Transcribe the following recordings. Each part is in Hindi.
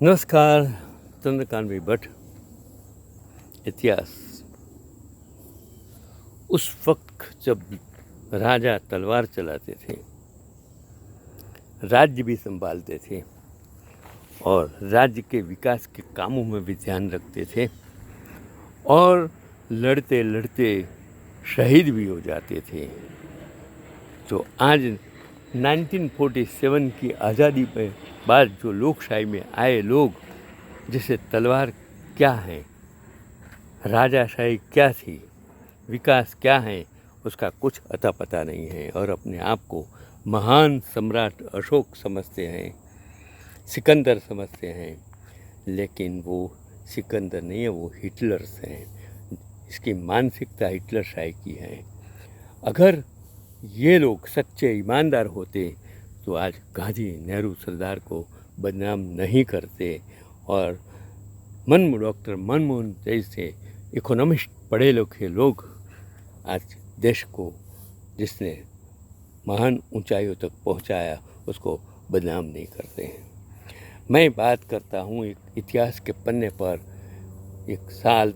नमस्कार। चंद्रकांत भाई भट्ट। इतिहास। उस वक्त जब राजा तलवार चलाते थे, राज्य भी संभालते थे और राज्य के विकास के कामों में भी ध्यान रखते थे और लड़ते लड़ते शहीद भी हो जाते थे। तो आज 1947 की आज़ादी के बाद जो लोकशाही में आए लोग, जैसे तलवार क्या है, राजाशाही क्या थी, विकास क्या है, उसका कुछ अता पता नहीं है और अपने आप को महान सम्राट अशोक समझते हैं, सिकंदर समझते हैं। लेकिन वो सिकंदर नहीं है, वो हिटलर्स हैं। इसकी मानसिकता हिटलरशाही की है। अगर ये लोग सच्चे ईमानदार होते तो आज गांधी, नेहरू, सरदार को बदनाम नहीं करते और डॉक्टर मनमोहन जैसे इकोनॉमिस्ट, पढ़े लिखे लोग आज देश को, जिसने महान ऊंचाइयों तक पहुंचाया, उसको बदनाम नहीं करते हैं। मैं बात करता हूँ एक इतिहास के पन्ने पर। एक साल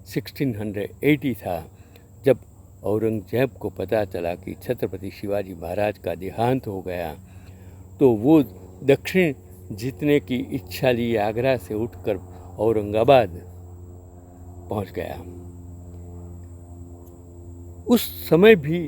1680 था जब औरंगजेब को पता चला कि छत्रपति शिवाजी महाराज का देहांत हो गया, तो वो दक्षिण जीतने की इच्छा लिए आगरा से उठकर औरंगाबाद पहुंच गया। उस समय भी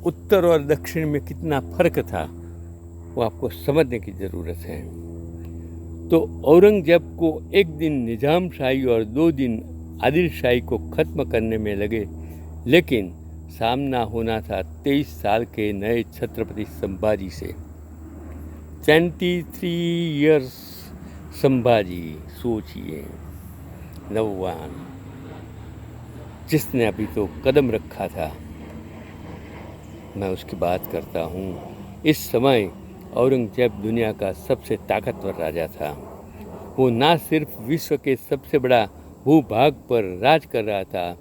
उत्तर और दक्षिण में कितना फर्क था वो आपको समझने की ज़रूरत है। तो औरंगजेब को एक दिन निजाम शाही और 2 दिन आदिल शाही को ख़त्म करने में लगे, लेकिन सामना होना था 23 साल के नए छत्रपति संभाजी से। 23 ईयर्स संभाजी, सोचिए, नौजवान, जिसने अभी तो कदम रखा था। मैं उसकी बात करता हूँ। इस समय औरंगजेब दुनिया का सबसे ताकतवर राजा था। वो ना सिर्फ विश्व के सबसे बड़ा भूभाग पर राज कर रहा था,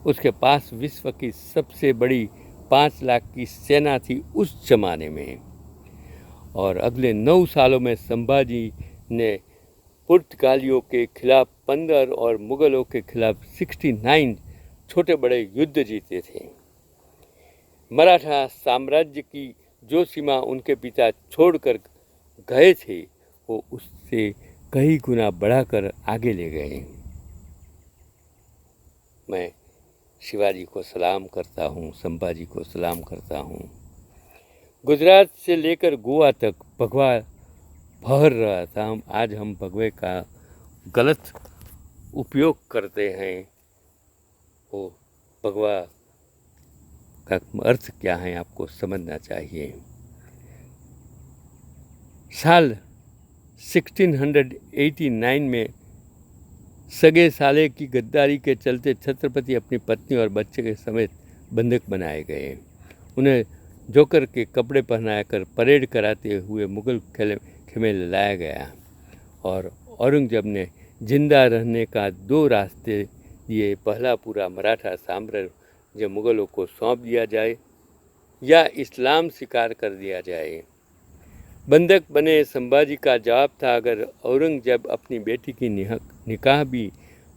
उसके पास विश्व की सबसे बड़ी 5 लाख की सेना थी उस जमाने में। और अगले 9 सालों में संभाजी ने पुर्तगालियों के खिलाफ 15 और मुगलों के खिलाफ 69 छोटे बड़े युद्ध जीते थे। मराठा साम्राज्य की जो सीमा उनके पिता छोड़कर गए थे, वो उससे कई गुना बढ़ाकर आगे ले गए। मैं शिवाजी को सलाम करता हूँ, संभाजी को सलाम करता हूँ। गुजरात से लेकर गोवा तक भगवा फहर रहा था। आज हम भगवे का गलत उपयोग करते हैं। वो भगवा का अर्थ क्या है आपको समझना चाहिए। साल 1689 में सगे साले की गद्दारी के चलते छत्रपति अपनी पत्नी और बच्चे के समेत बंधक बनाए गए। उन्हें जोकर के कपड़े पहनाया कर परेड कराते हुए मुगल खेमे लाया गया और औरंगजेब ने जिंदा रहने का 2 रास्ते दिए। पहला, पूरा मराठा साम्राज्य मुगलों को सौंप दिया जाए या इस्लाम स्वीकार कर दिया जाए। बंधक बने संभाजी का जवाब था, अगर औरंगजेब अपनी बेटी की निकाह भी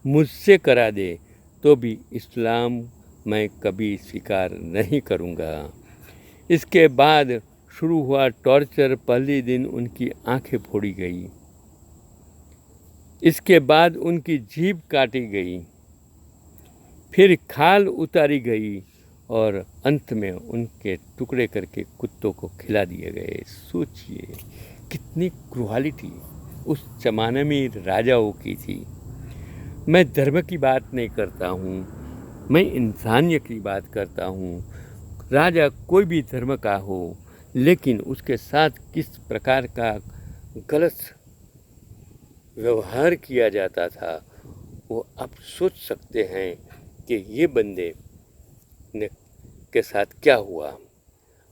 मुझसे करा दे तो भी इस्लाम मैं कभी स्वीकार नहीं करूँगा। इसके बाद शुरू हुआ टॉर्चर। पहले दिन उनकी आंखें फोड़ी गई, इसके बाद उनकी जीभ काटी गई, फिर खाल उतारी गई और अंत में उनके टुकड़े करके कुत्तों को खिला दिए गए। सोचिए कितनी क्रूरता उस जमाने में राजाओं की थी। मैं धर्म की बात नहीं करता हूँ, मैं इंसानियत की बात करता हूँ। राजा कोई भी धर्म का हो, लेकिन उसके साथ किस प्रकार का गलत व्यवहार किया जाता था वो आप सोच सकते हैं कि ये बंदे के साथ क्या हुआ।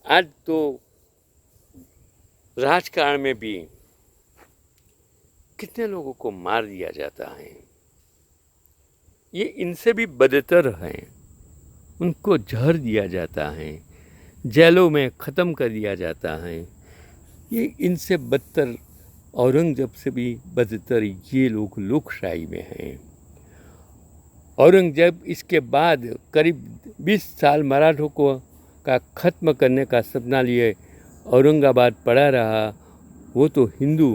आज तो राजकारण में भी कितने लोगों को मार दिया जाता है। ये इनसे भी बदतर हैं, उनको जहर दिया जाता है, जेलों में ख़त्म कर दिया जाता है। ये इनसे बदतर औरंगजेब से भी बदतर ये लोग लोकशाही में हैं। औरंगजेब इसके बाद करीब 20 साल मराठों को का ख़त्म करने का सपना लिए औरंगाबाद पड़ा रहा। वो तो हिंदू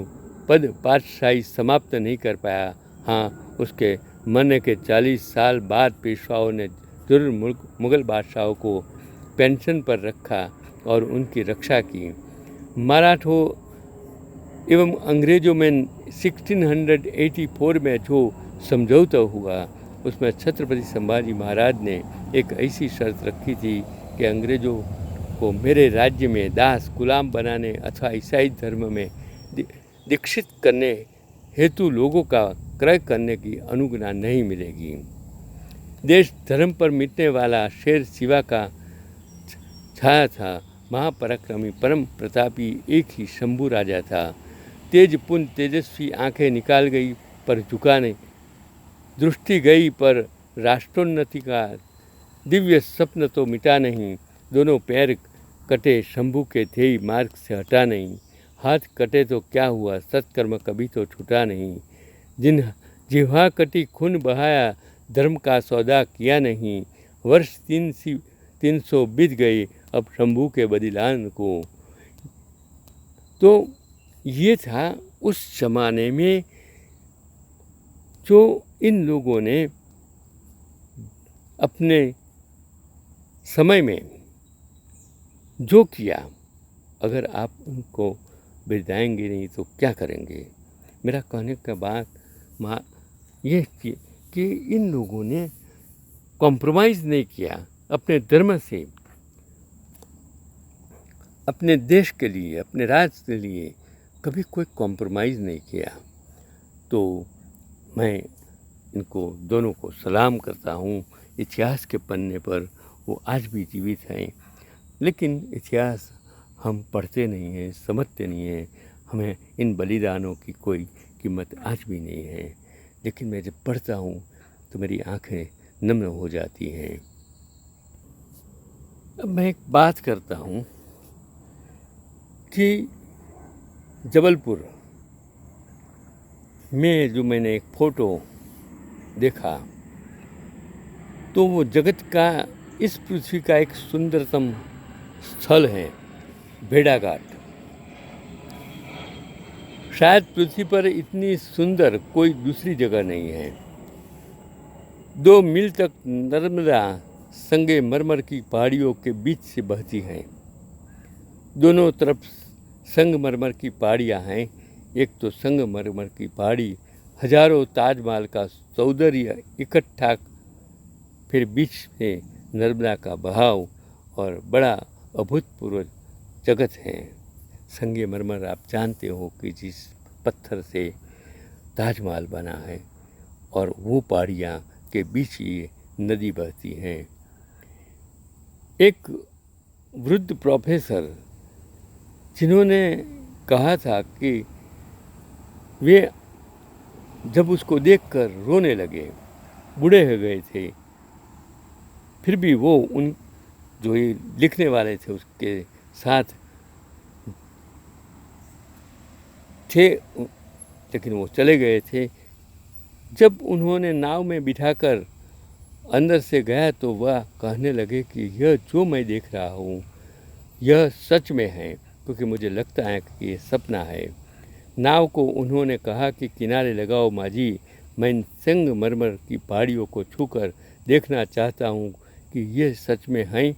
पद पातशाही समाप्त नहीं कर पाया। हाँ, उसके मरने के 40 साल बाद पेशवाओं ने जरूर मुग़ल बादशाहों को पेंशन पर रखा और उनकी रक्षा की। मराठों एवं अंग्रेज़ों में 1684 में जो समझौता हुआ, उसमें छत्रपति संभाजी महाराज ने एक ऐसी शर्त रखी थी कि अंग्रेज़ों को मेरे राज्य में दास गुलाम बनाने अथवा ईसाई धर्म में दीक्षित करने हेतु लोगों का क्रय करने की अनुज्ञा नहीं मिलेगी। देश धर्म पर मिटने वाला शेर शिवा का छाया था। महापराक्रमी परम प्रतापी एक ही शंभू राजा था। तेजपुन तेजस्वी आंखें निकाल गई पर झुका नहीं, दृष्टि गई पर राष्ट्रोन्नति का दिव्य स्वप्न तो मिटा नहीं। दोनों पैर कटे शंभू के ध्येय मार्ग से हटा नहीं। हाथ कटे तो क्या हुआ, सत्कर्म कभी तो छूटा नहीं। जिन जिह्वा कटी खून बहाया, धर्म का सौदा किया नहीं। वर्ष 300 बीत गए, अब शंभू के बलिदान को। तो ये था उस जमाने में जो इन लोगों ने अपने समय में जो किया। अगर आप उनको बिरदाएंगे नहीं तो क्या करेंगे। मेरा कहने का बात ये कि इन लोगों ने कॉम्प्रोमाइज़ नहीं किया अपने धर्म से, अपने देश के लिए, अपने राज्य के लिए कभी कोई कॉम्प्रोमाइज़ नहीं किया। तो मैं इनको दोनों को सलाम करता हूँ। इतिहास के पन्ने पर वो आज भी जीवित हैं, लेकिन इतिहास हम पढ़ते नहीं हैं, समझते नहीं हैं। हमें इन बलिदानों की कोई कीमत आज भी नहीं है, लेकिन मैं जब पढ़ता हूँ तो मेरी आंखें नम हो जाती हैं। अब मैं एक बात करता हूँ कि जबलपुर में जो मैंने एक फ़ोटो देखा, तो वो जगत का, इस पृथ्वी का एक सुंदरतम स्थल है भेड़ाघाट। शायद पृथ्वी पर इतनी सुंदर कोई दूसरी जगह नहीं है। 2 मील तक नर्मदा संगमरमर की पहाड़ियों के बीच से बहती है। दोनों तरफ संगमरमर की पहाड़ियाँ हैं। एक तो संगमरमर की पहाड़ी हजारों ताजमहल का सौंदर्य इकट्ठा, फिर बीच में नर्मदा का बहाव और बड़ा अभूतपूर्व जगत है। संगमरमर आप जानते हो कि जिस पत्थर से ताजमहल बना है, और वो पहाड़ियाँ के बीच ये नदी बहती हैं। एक वृद्ध प्रोफेसर जिन्होंने कहा था कि वे जब उसको देखकर रोने लगे, बूढ़े हो गए थे, फिर भी वो उन जो ये लिखने वाले थे उसके साथ थे, लेकिन वो चले गए थे। जब उन्होंने नाव में बिठाकर अंदर से गया तो वह कहने लगे कि यह जो मैं देख रहा हूँ यह सच में है, क्योंकि मुझे लगता है कि ये सपना है। नाव को उन्होंने कहा कि किनारे लगाओ माझी, मैं संगमरमर की पहाड़ियों को छूकर देखना चाहता हूँ कि ये सच में हैं।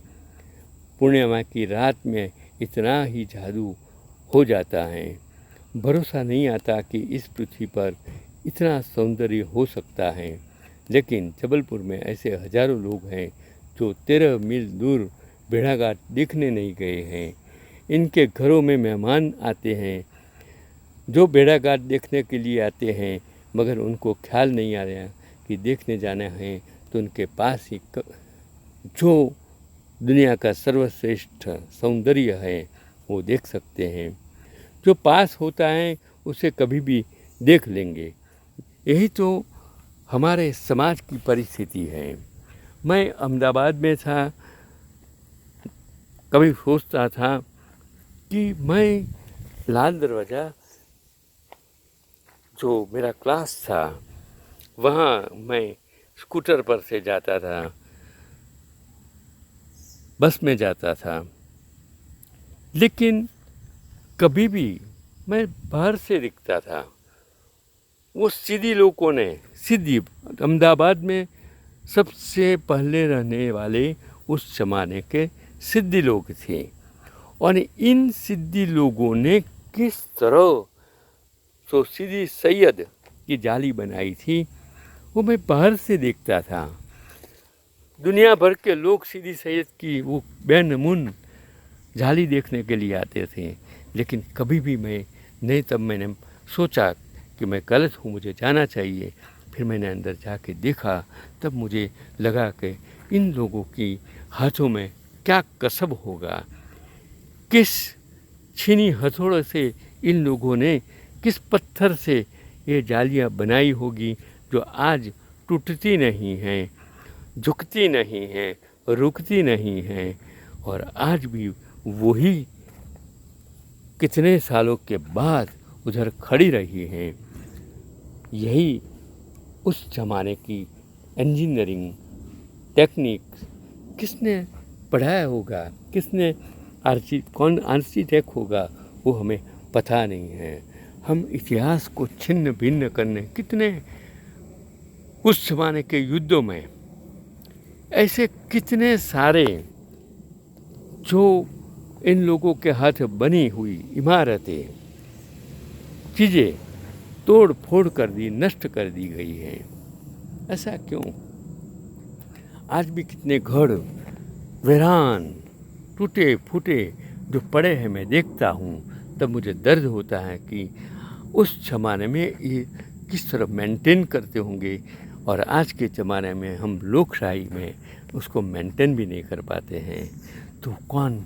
पूर्णिमा की रात में इतना ही जादू हो जाता है। भरोसा नहीं आता कि इस पृथ्वी पर इतना सौंदर्य हो सकता है। लेकिन जबलपुर में ऐसे हजारों लोग हैं जो 13 मील दूर भेड़ाघाट देखने नहीं गए हैं। इनके घरों में मेहमान आते हैं जो भेड़ाघाट देखने के लिए आते हैं, मगर उनको ख्याल नहीं आ रहा कि देखने जाना है तो उनके पास ही जो दुनिया का सर्वश्रेष्ठ सौंदर्य है वो देख सकते हैं। जो पास होता है उसे कभी भी देख लेंगे। यही तो हमारे समाज की परिस्थिति है। मैं अहमदाबाद में था, कभी सोचता था कि मैं लाल दरवाज़ा जो मेरा क्लास था वहाँ मैं स्कूटर पर से जाता था, बस में जाता था, लेकिन कभी भी मैं बाहर से दिखता था। वो सिद्धि लोगों ने, सिद्धि अहमदाबाद में सबसे पहले रहने वाले उस जमाने के सिद्धि लोग थे, और इन सिद्धि लोगों ने किस तरह तो सीधी सैयद की जाली बनाई थी वो मैं बाहर से देखता था। दुनिया भर के लोग सीधी सैयद की वो बेनमून जाली देखने के लिए आते थे, लेकिन कभी भी मैं नहीं, तब मैंने सोचा कि मैं गलत हूँ, मुझे जाना चाहिए। फिर मैंने अंदर जाके देखा, तब मुझे लगा कि इन लोगों की हाथों में क्या कसब होगा, किस छीनी हथौड़े से इन लोगों ने, किस पत्थर से ये जालियाँ बनाई होगी जो आज टूटती नहीं हैं, झुकती नहीं हैं, रुकती नहीं हैं, और आज भी वही कितने सालों के बाद उधर खड़ी रही हैं। यही उस ज़माने की इंजीनियरिंग टेक्निक किसने पढ़ाया होगा, किसने कौन आर्किटेक्ट होगा, वो हमें पता नहीं है। हम इतिहास को छिन्न भिन्न करने कितने उस ज़माने के युद्धों में ऐसे कितने सारे जो इन लोगों के हाथ बनी हुई इमारतें, चीज़ें तोड़ फोड़ कर दी, नष्ट कर दी गई हैं। ऐसा क्यों? आज भी कितने घर वीरान, टूटे फूटे जो पड़े हैं मैं देखता हूँ, तब मुझे दर्द होता है कि उस ज़माने में ये किस तरह मेंटेन करते होंगे, और आज के ज़माने में हम लोकशाही में उसको मेंटेन भी नहीं कर पाते हैं। तो कौन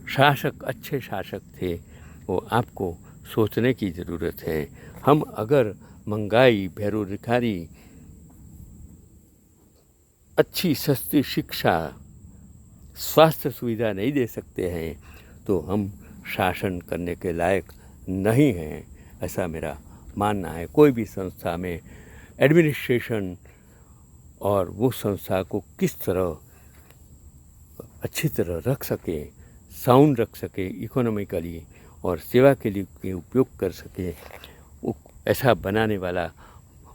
शासक अच्छे शासक थे, वो आपको सोचने की ज़रूरत है। हम अगर महंगाई, बेरोजगारी, अच्छी सस्ती शिक्षा, स्वास्थ्य सुविधा नहीं दे सकते हैं, तो हम शासन करने के लायक नहीं हैं, ऐसा मेरा मानना है। कोई भी संस्था में एडमिनिस्ट्रेशन और वो संस्था को किस तरह अच्छी तरह रख सके, साउंड रख सके इकोनॉमिकली, और सेवा के लिए उपयोग कर सके, वो ऐसा बनाने वाला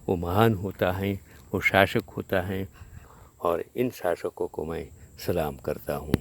वो महान होता है, वो शासक होता है, और इन शासकों को मैं सलाम करता हूँ।